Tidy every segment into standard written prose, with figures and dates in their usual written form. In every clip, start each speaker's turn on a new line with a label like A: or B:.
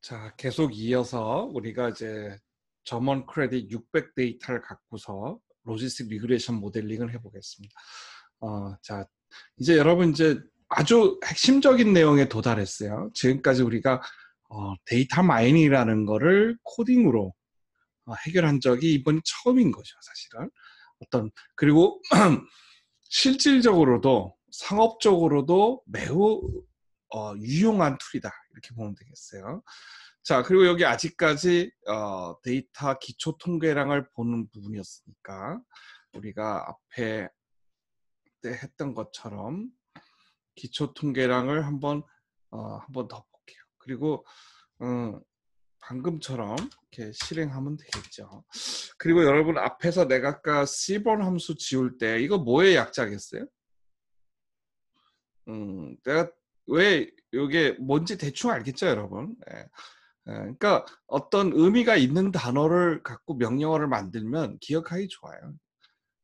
A: 자, 계속 이어서 우리가 이제 점원 크레딧 600 데이터를 갖고서 로지스틱 리그레이션 모델링을 해보겠습니다. 자, 이제 여러분 이제 아주 핵심적인 내용에 도달했어요. 지금까지 우리가 데이터 마이닝이라는 거를 코딩으로 해결한 적이 이번이 처음인 거죠, 사실은. 그리고 실질적으로도 상업적으로도 매우 유용한 툴이다, 이렇게 보면 되겠어요. 자, 그리고 여기 아직까지 데이터 기초 통계량을 보는 부분이었으니까 우리가 앞에 때 했던 것처럼 기초 통계량을 한번 더 볼게요. 그리고 방금처럼 이렇게 실행하면 되겠죠. 그리고 여러분, 앞에서 내가 아까 C번 함수 지울 때 이거 뭐의 약자겠어요? 내가 왜 이게 뭔지 대충 알겠죠, 여러분? 네. 그러니까 어떤 의미가 있는 단어를 갖고 명령어를 만들면 기억하기 좋아요.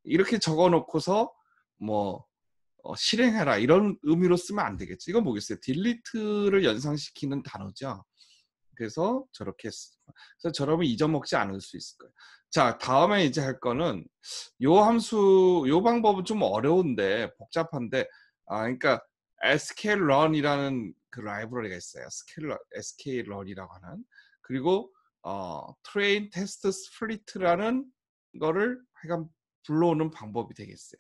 A: 이렇게 적어놓고서 뭐 실행해라 이런 의미로 쓰면 안 되겠죠. 이건 뭐겠어요? 딜리트를 연상시키는 단어죠. 그래서 저렇게 그래서 저러면 잊어먹지 않을 수 있을 거예요. 자, 다음에 이제 할 거는 요 방법은 좀 어려운데 복잡한데, 그러니까 sklearn이라는 그 라이브러리가 있어요. sklearn이라고 하는. 그리고 train test split라는 거를 하여간 불러오는 방법이 되겠어요.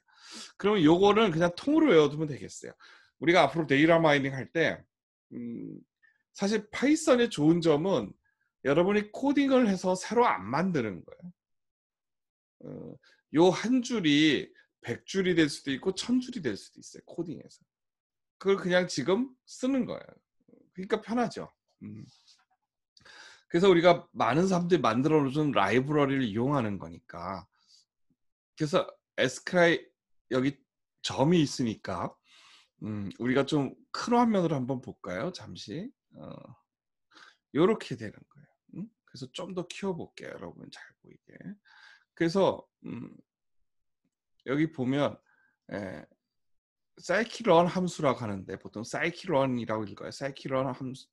A: 그러면 요거는 그냥 통으로 외워두면 되겠어요. 우리가 앞으로 데이터 마이닝 할 때 사실 파이썬의 좋은 점은 여러분이 코딩을 해서 새로 안 만드는 거예요. 요 한 줄이 100줄이 될 수도 있고 1000줄이 될 수도 있어요, 코딩에서. 그걸 그냥 지금 쓰는 거예요. 그러니까 편하죠. 그래서 우리가 많은 사람들이 만들어 놓은 라이브러리를 이용하는 거니까. 그래서 SQL 여기 점이 있으니까 우리가 좀 큰 화면으로 한번 볼까요? 잠시. 요렇게 되는 거예요. 그래서 좀 더 키워볼게요, 여러분 잘 보이게. 그래서 여기 보면 scikit-learn 함수라고 하는데 보통 scikit-learn이라고 읽어요. scikit-learn 함수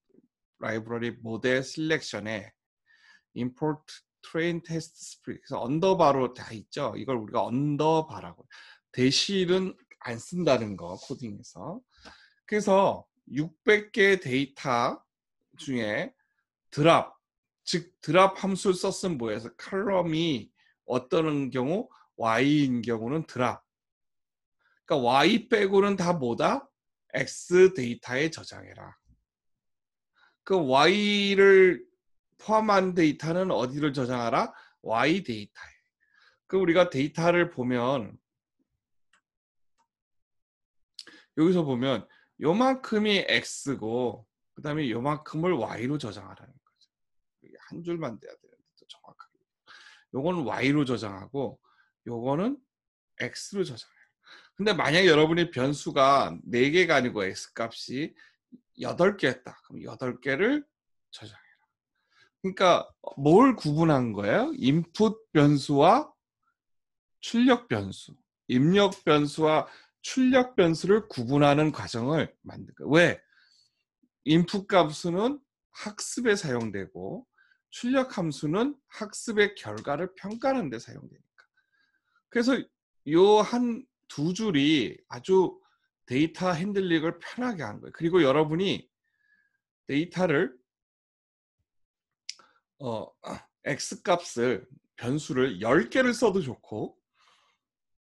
A: 라이브러리 모델 셀렉션에 import train test split, 그래서 언더바로 다 있죠. 이걸 우리가 언더바라고, 대시는 안 쓴다는 거, 코딩에서. 그래서 600개 데이터 중에 드랍, 즉 드랍 함수를 썼으면 뭐예요? 칼럼이 어떤 경우 y인 경우는 드랍. 그러니까 y 빼고는 다 뭐다? x 데이터에 저장해라. 그 y를 포함한 데이터는 어디를 저장하라? y 데이터에. 그 우리가 데이터를 보면 여기서 보면 요만큼이 x고 그 다음에 요만큼을 y로 저장하라는 거죠. 한 줄만 돼야 되는데 더 정확하게. 요거는 y로 저장하고 요거는 x로 저장해요. 근데 만약에 여러분이 변수가 4개가 아니고 x값이 8개 했다. 그럼 8개를 저장해라. 그러니까 뭘 구분한 거예요? 인풋 변수와 출력 변수, 입력 변수와 출력 변수를 구분하는 과정을 만든 거예요. 왜? 인풋 값수는 학습에 사용되고 출력 함수는 학습의 결과를 평가하는 데 사용되니까. 그래서 요 한 두 줄이 아주 데이터 핸들링을 편하게 한 거예요. 그리고 여러분이 데이터를 x값을 변수를 10개를 써도 좋고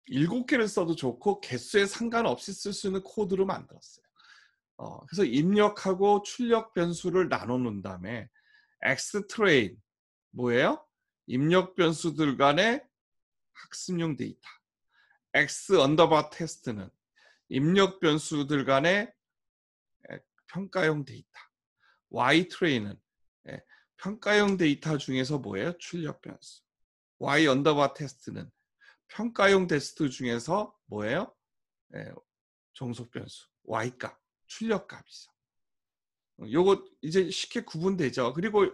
A: 7개를 써도 좋고 개수에 상관없이 쓸 수 있는 코드로 만들었어요. 그래서 입력하고 출력 변수를 나눠 놓은 다음에 xtrain 뭐예요? 입력 변수들 간의 학습용 데이터. x 언더바 테스트는 입력 변수들 간의 평가용 데이터. ytrain은 평가용 데이터 중에서 뭐예요? 출력 변수. y 언더바 테스트는 평가용 테스트 중에서 뭐예요? 종속 변수. y값, 출력값이죠. 요거 이제 쉽게 구분되죠. 그리고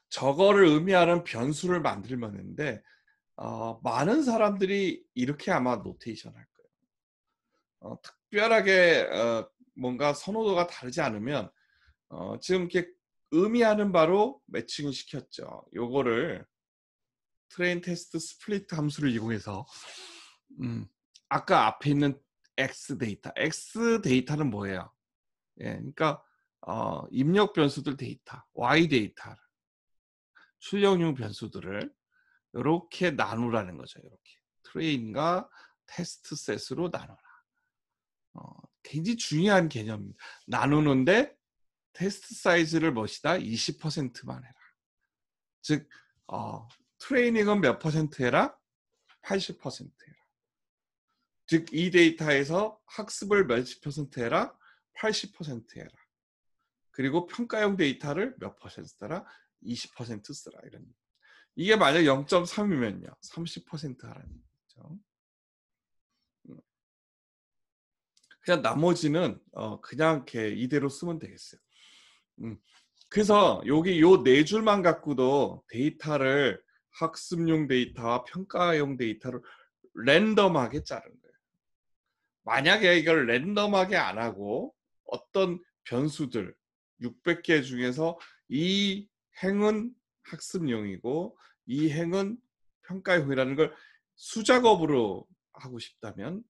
A: 저거를 의미하는 변수를 만들면 되는데 많은 사람들이 이렇게 아마 노테이션 할 거예요. 특별하게 뭔가 선호도가 다르지 않으면 지금 이렇게 의미하는 바로 매칭을 시켰죠. 요거를 트레인 테스트 스플릿 함수를 이용해서 아까 앞에 있는 X 데이터는 뭐예요? 예, 그러니까 입력 변수들 데이터, Y 데이터, 출력용 변수들을 이렇게 나누라는 거죠. 이렇게 트레인과 테스트 셋으로 나눠라. 굉장히 중요한 개념입니다. 나누는데 테스트 사이즈를 멋이다 20%만 해라. 즉 트레이닝은 몇 퍼센트 해라? 80% 해라. 즉 이 데이터에서 학습을 몇십 퍼센트 해라? 80% 해라. 그리고 평가용 데이터를 몇 퍼센트 쓰라? 20% 쓰라. 이런. 이게 만약 0.3이면요. 30% 하라는 얘기죠. 그냥 나머지는 그냥 이렇게 이대로 쓰면 되겠어요. 그래서 여기 요 네 줄만 갖고도 데이터를 학습용 데이터와 평가용 데이터를 랜덤하게 자른 거예요. 만약에 이걸 랜덤하게 안 하고 어떤 변수들 600개 중에서 이 행은 학습용이고 이 행은 평가용이라는 걸 수작업으로 하고 싶다면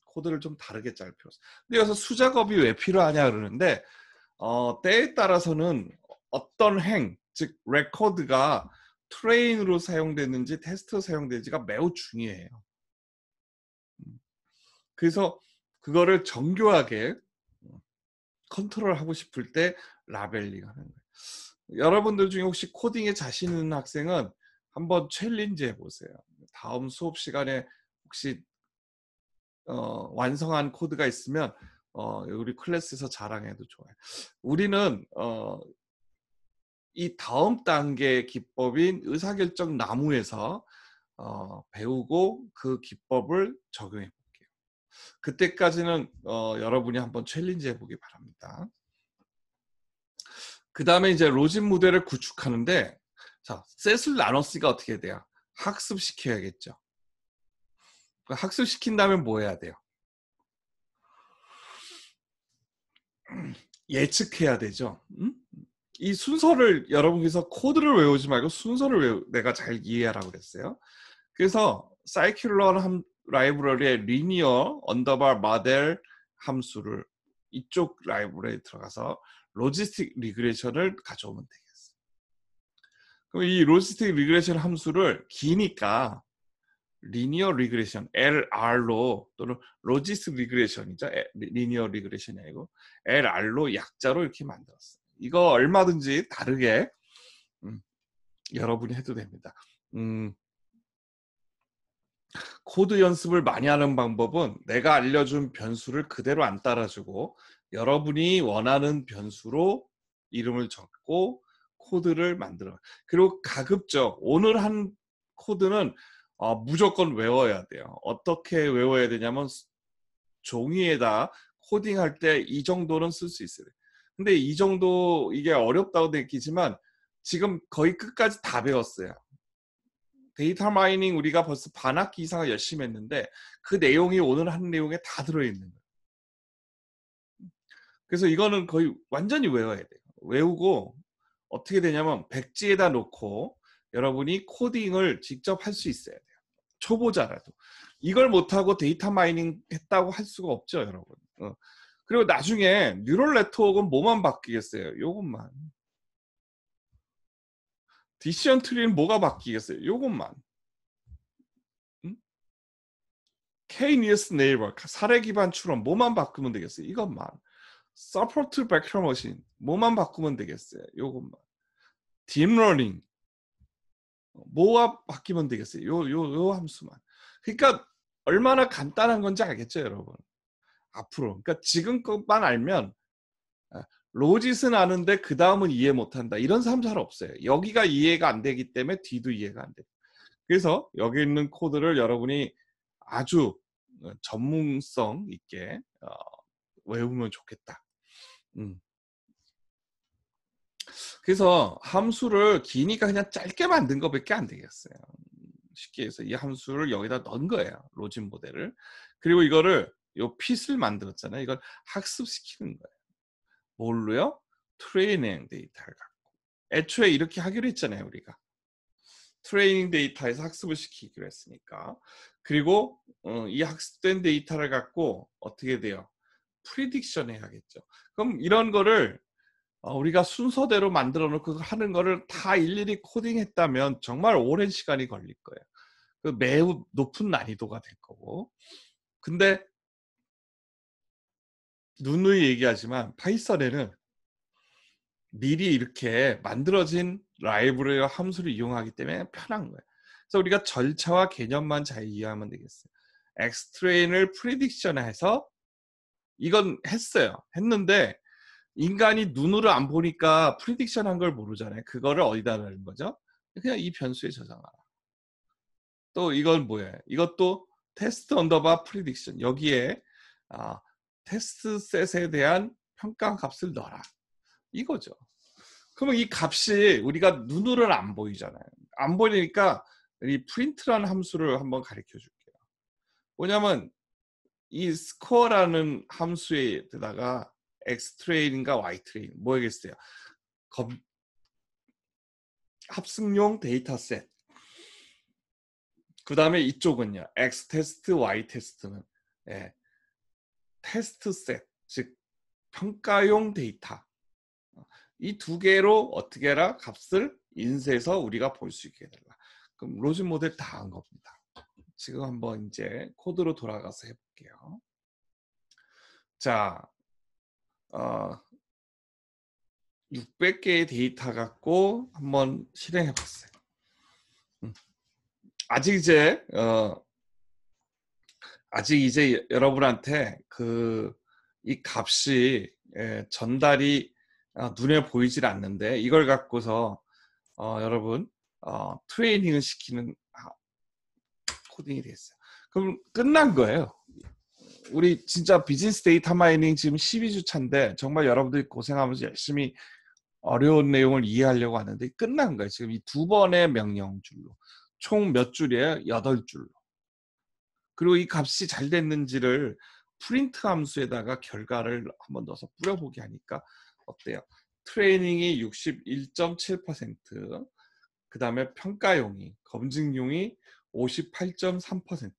A: 코드를 좀 다르게 짤 필요 있어요. 근데 여기서 수작업이 왜 필요하냐 그러는데 때에 따라서는 어떤 행, 즉 레코드가 트레인으로 사용되는지 테스트로 사용되는지가 매우 중요해요. 그래서 그거를 정교하게 컨트롤하고 싶을 때 라벨링 하는 거예요. 여러분들 중에 혹시 코딩에 자신 있는 학생은 한번 챌린지 해보세요. 다음 수업 시간에 혹시 완성한 코드가 있으면 우리 클래스에서 자랑해도 좋아요. 우리는 이 다음 단계 기법인 의사결정 나무에서 배우고 그 기법을 적용해 볼게요. 그때까지는 여러분이 한번 챌린지 해보기 바랍니다. 그 다음에 이제 로진 모델을 구축하는데 자, 셋을 나눴으니까 어떻게 돼요? 학습시켜야겠죠. 학습시킨다면 뭐 해야 돼요? 예측해야 되죠. 이 순서를 여러분께서 코드를 외우지 말고 순서를 내가 잘 이해하라고 그랬어요. 그래서 사이클런 라이브러리의 리니어 언더바 모델 함수를 이쪽 라이브러리에 들어가서 로지스틱 리그레션을 가져오면 되겠어요. 그럼 이 로지스틱 리그레션 함수를 기니까 리니어 리그레션 LR로 또는 로지스틱 리그레션이죠. 리니어 리그레션이 아니고 LR로 약자로 이렇게 만들었어요. 이거 얼마든지 다르게 여러분이 해도 됩니다. 코드 연습을 많이 하는 방법은 내가 알려준 변수를 그대로 안 따라주고 여러분이 원하는 변수로 이름을 적고 코드를 만들어. 그리고 가급적 오늘 한 코드는 무조건 외워야 돼요. 어떻게 외워야 되냐면 종이에다 코딩할 때 이 정도는 쓸 수 있어요. 근데 이 정도 이게 어렵다고 느끼지만 지금 거의 끝까지 다 배웠어요. 데이터 마이닝 우리가 벌써 반 학기 이상을 열심히 했는데 그 내용이 오늘 한 내용에 다 들어있는 거예요. 그래서 이거는 거의 완전히 외워야 돼요. 외우고 어떻게 되냐면 백지에다 놓고 여러분이 코딩을 직접 할 수 있어야 돼요. 초보자라도. 이걸 못하고 데이터 마이닝 했다고 할 수가 없죠, 여러분. 그리고 나중에 뉴럴 네트워크는 뭐만 바뀌겠어요? 요것만. 디시전 트리는 뭐가 바뀌겠어요? 요것만. K-니어스 네이버, 사례 기반 추론 뭐만 바꾸면 되겠어요? 이것만. 서포트 벡터 머신 뭐만 바꾸면 되겠어요? 요것만. 딥러닝 뭐가 바뀌면 되겠어요? 요 함수만. 그러니까 얼마나 간단한 건지 알겠죠, 여러분? 앞으로. 그러니까 지금 것만 알면 로짓은 아는데 그 다음은 이해 못한다. 이런 사람 잘 없어요. 여기가 이해가 안 되기 때문에 뒤도 이해가 안 돼요. 그래서 여기 있는 코드를 여러분이 아주 전문성 있게 외우면 좋겠다. 그래서 함수를 기니까 그냥 짧게 만든 것밖에 안 되겠어요. 쉽게 해서 이 함수를 여기다 넣은 거예요. 로진 모델을. 그리고 이거를 요 핏을 만들었잖아요. 이걸 학습시키는 거예요. 뭘로요? 트레이닝 데이터를 갖고 애초에 이렇게 하기로 했잖아요. 우리가 트레이닝 데이터에서 학습을 시키기로 했으니까. 그리고 이 학습된 데이터를 갖고 어떻게 돼요? 프리딕션 해야겠죠. 그럼 이런 거를 우리가 순서대로 만들어 놓고 하는 거를 다 일일이 코딩했다면 정말 오랜 시간이 걸릴 거예요. 그 매우 높은 난이도가 될 거고. 근데 누누이 얘기하지만 파이썬에는 미리 이렇게 만들어진 라이브러리와 함수를 이용하기 때문에 편한 거예요. 그래서 우리가 절차와 개념만 잘 이해하면 되겠어요. 엑스트레인을 프리딕션해서 이건 했어요. 했는데 인간이 눈으로 안 보니까 프리딕션 한 걸 모르잖아요. 그거를 어디다 넣는 거죠? 그냥 이 변수에 저장하라. 또 이건 뭐예요? 이것도 테스트 언더바 프리딕션. 여기에 테스트 셋에 대한 평가 값을 넣어라. 이거죠. 그러면 이 값이 우리가 눈으로는 안 보이잖아요. 안 보이니까 이 프린트라는 함수를 한번 가르쳐 줄게요. 뭐냐면 이 스코어라는 함수에다가 x트레인인가 y트레인 뭐겠어요? 합승용 데이터셋. 그 다음에 이쪽은요. x테스트, y테스트는 테스트셋, 즉 평가용 데이터. 이 두 개로 어떻게 해라? 값을 인쇄해서 우리가 볼 수 있게 해달라. 그럼 로진 모델 다 한 겁니다. 지금 한번 이제 코드로 돌아가서 해볼게요. 자, 600개의 데이터 갖고 한번 실행해 봤어요. 아직 이제 여러분한테 이 값이 전달이 눈에 보이질 않는데 이걸 갖고서 여러분 트레이닝을 시키는 코딩이 됐어요. 그럼 끝난 거예요. 우리 진짜 비즈니스 데이터 마이닝 지금 12주 차인데 정말 여러분들이 고생하면서 열심히 어려운 내용을 이해하려고 하는데 끝난 거예요. 지금 이 두 번의 명령 줄로. 총 몇 줄이에요? 8줄로. 그리고 이 값이 잘 됐는지를 프린트 함수에다가 결과를 한번 넣어서 뿌려보게 하니까 어때요? 트레이닝이 61.7%, 그 다음에 평가용이, 검증용이 58.3%.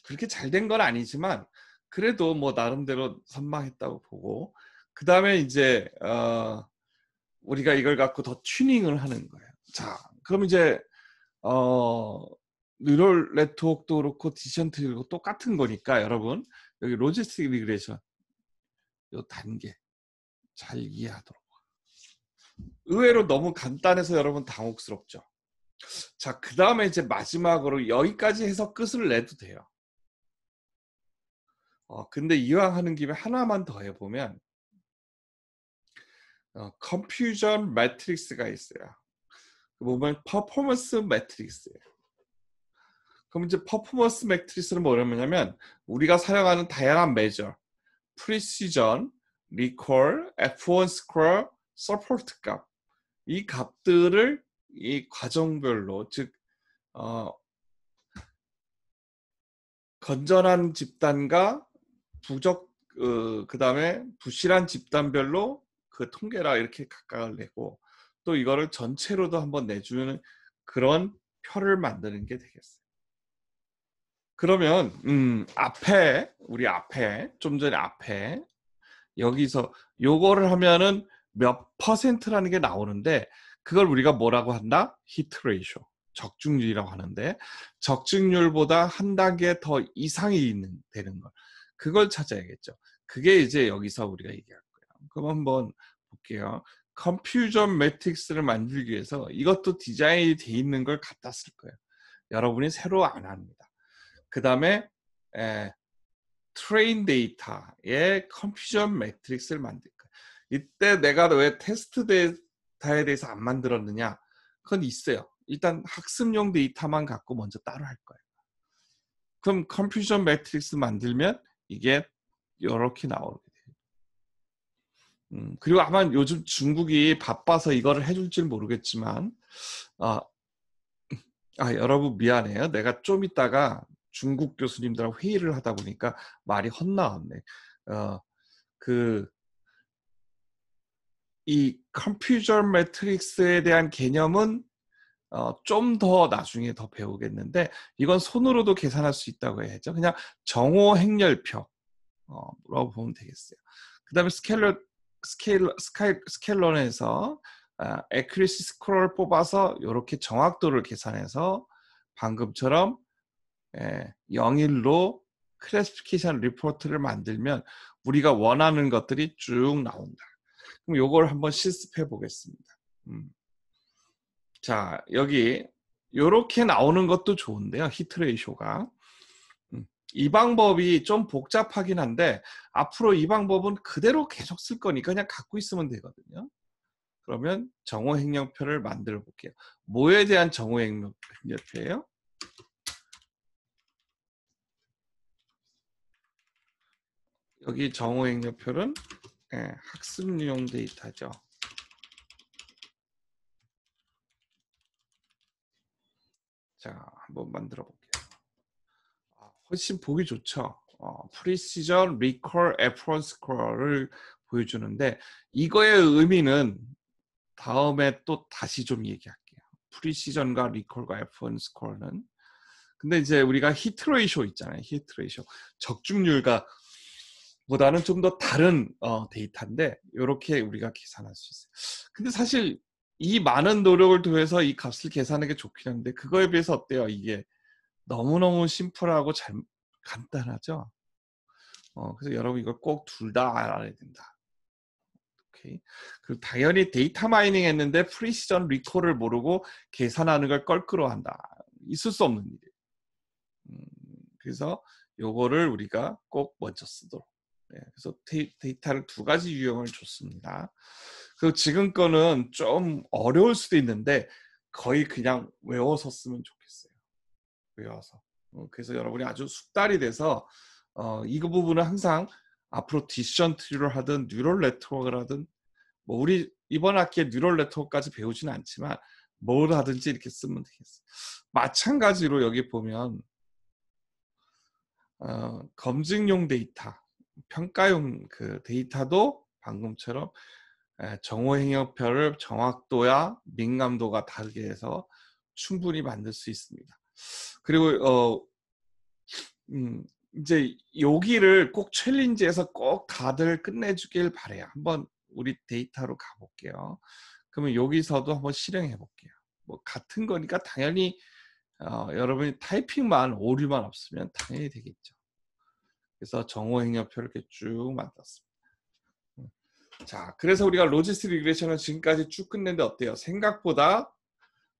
A: 그렇게 잘 된 건 아니지만 그래도 뭐 나름대로 선방했다고 보고, 그 다음에 이제 우리가 이걸 갖고 더 튜닝을 하는 거예요. 자, 그럼 이제 뉴럴 네트워크도 그렇고 디션트도 그렇고 똑같은 거니까 여러분 여기 로지스틱 리그레이션 요 단계 잘 이해하도록. 의외로 너무 간단해서 여러분 당혹스럽죠. 자, 그 다음에 이제 마지막으로 여기까지 해서 끝을 내도 돼요. 근데 이왕 하는 김에 하나만 더 해보면 컴퓨전 매트릭스가 있어요. 보면 퍼포먼스 매트릭스예요. 그럼 이제 퍼포먼스 매트릭스는 뭐냐면 우리가 사용하는 다양한 메저, 프리시전, 리콜, F1 스코어, 서포트 값, 이 값들을 이 과정별로, 즉 건전한 집단과 그 다음에 부실한 집단별로 그 통계라 이렇게 각각을 내고 또 이거를 전체로도 한번 내주는 그런 표를 만드는 게 되겠어요. 그러면 우리 앞에 좀 전에 앞에 여기서 요거를 하면은 몇 퍼센트라는 게 나오는데 그걸 우리가 뭐라고 한다? 히트 레이쇼, 적중률이라고 하는데 적중률보다 한 단계 더 이상이 되는 걸 그걸 찾아야겠죠. 그게 이제 여기서 우리가 얘기할 거예요. 그럼 한번 볼게요. 컴퓨전 매트릭스를 만들기 위해서 이것도 디자인이 돼 있는 걸 갖다 쓸 거예요. 여러분이 새로 안 합니다. 그 다음에 트레인 데이터의 컴퓨전 매트릭스를 만들 거예요. 이때 내가 왜 테스트 데이터에 대해서 안 만들었느냐? 그건 있어요. 일단 학습용 데이터만 갖고 먼저 따로 할 거예요. 그럼 컴퓨전 매트릭스 만들면 이게 이렇게 나오게 돼요. 그리고 아마 요즘 중국이 바빠서 이거를 해줄 줄 모르겠지만 여러분 미안해요. 내가 좀 이따가 중국 교수님들하고 회의를 하다 보니까 말이 헛나왔네. 이 컴퓨저 매트릭스에 대한 개념은 좀 더 나중에 더 배우겠는데 이건 손으로도 계산할 수 있다고 해야죠. 그냥 정오 행렬표 라고 보면 되겠어요. 그 다음에 스케일러에서 에큐리시 스코어를 뽑아서 이렇게 정확도를 계산해서 방금처럼 0일로 클래시피케이션 리포트를 만들면 우리가 원하는 것들이 쭉 나온다. 그럼 이걸 한번 실습해 보겠습니다. 자, 여기 이렇게 나오는 것도 좋은데요. 히트 레이쇼가. 이 방법이 좀 복잡하긴 한데 앞으로 이 방법은 그대로 계속 쓸 거니까 그냥 갖고 있으면 되거든요. 그러면 정오행렬표를 만들어 볼게요. 뭐에 대한 정오행렬표예요? 여기 정오행렬표는 학습용 데이터죠. 자, 한번 만들어 볼게요. 훨씬 보기 좋죠. 프리시전, 리콜, 에프런 스코어를 보여주는데 이거의 의미는 다음에 또 다시 좀 얘기할게요. 프리시전과 리콜과 F1 스코어는. 근데 이제 우리가 히트 레이쇼 있잖아요. 히트 레이쇼. 적중률과 보다는 좀 더 다른 데이터인데 이렇게 우리가 계산할 수 있어요. 근데 사실 이 많은 노력을 더해서 이 값을 계산하는 게 좋긴 한데 그거에 비해서 어때요? 이게 너무너무 심플하고 간단하죠? 그래서 여러분 이걸 꼭 둘 다 알아야 된다. 오케이. 그리고 당연히 데이터 마이닝 했는데 프리시전 리콜을 모르고 계산하는 걸 껄끄러 한다. 있을 수 없는 일이에요. 그래서 요거를 우리가 꼭 먼저 쓰도록. 그래서 데이터를 두 가지 유형을 줬습니다. 그리고 지금 거는 좀 어려울 수도 있는데 거의 그냥 외워서 쓰면 좋겠어요. 외워서. 그래서 여러분이 아주 숙달이 돼서 이거 부분은 항상 앞으로 디시전 트리를 하든 뉴럴 네트워크를 하든 뭐 우리 이번 학기에 뉴럴 네트워크까지 배우지는 않지만 뭘 하든지 이렇게 쓰면 되겠어요. 마찬가지로 여기 보면 검증용 데이터, 평가용 그 데이터도 방금처럼 정오행역표를 정확도와 민감도가 다르게 해서 충분히 만들 수 있습니다. 그리고 이제 여기를 꼭 챌린지에서 꼭 다들 끝내주길 바래요. 한번 우리 데이터로 가볼게요. 그러면 여기서도 한번 실행해 볼게요. 뭐 같은 거니까 당연히 여러분이 타이핑만 오류만 없으면 당연히 되겠죠. 그래서 정오행렬표를 이렇게 쭉 만들었습니다. 자, 그래서 우리가 로지스틱 리그레이션을 지금까지 쭉 끝냈는데 어때요? 생각보다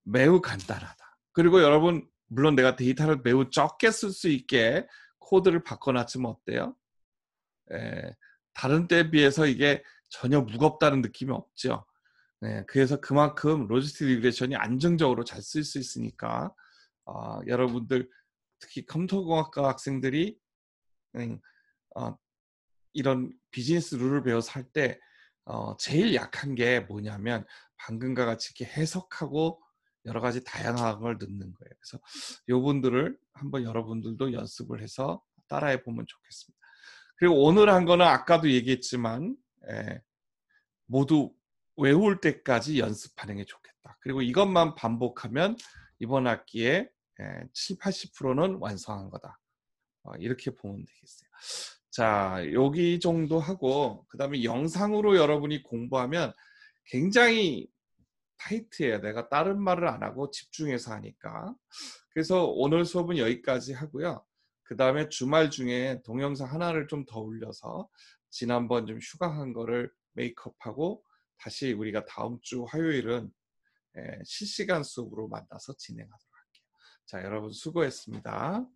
A: 매우 간단하다. 그리고 여러분 물론 내가 데이터를 매우 적게 쓸 수 있게 코드를 바꿔놨지만 어때요? 다른 때에 비해서 이게 전혀 무겁다는 느낌이 없죠. 그래서 그만큼 로지스틱 리그레이션이 안정적으로 잘 쓸 수 있으니까 여러분들 특히 컴퓨터공학과 학생들이 이런 비즈니스 룰을 배워서 할 때 제일 약한 게 뭐냐면 방금과 같이 이렇게 해석하고 여러 가지 다양한 걸 넣는 거예요. 그래서 요분들을 한번 여러분들도 연습을 해서 따라해 보면 좋겠습니다. 그리고 오늘 한 거는 아까도 얘기했지만 모두 외울 때까지 연습하는 게 좋겠다. 그리고 이것만 반복하면 이번 학기에 7, 80%는 완성한 거다. 이렇게 보면 되겠어요. 자, 여기 정도 하고 그 다음에 영상으로 여러분이 공부하면 굉장히 타이트해요. 내가 다른 말을 안 하고 집중해서 하니까. 그래서 오늘 수업은 여기까지 하고요. 그 다음에 주말 중에 동영상 하나를 좀 더 올려서 지난번 좀 휴강한 거를 메이크업하고 다시 우리가 다음 주 화요일은 실시간 수업으로 만나서 진행하도록 할게요. 자, 여러분 수고했습니다.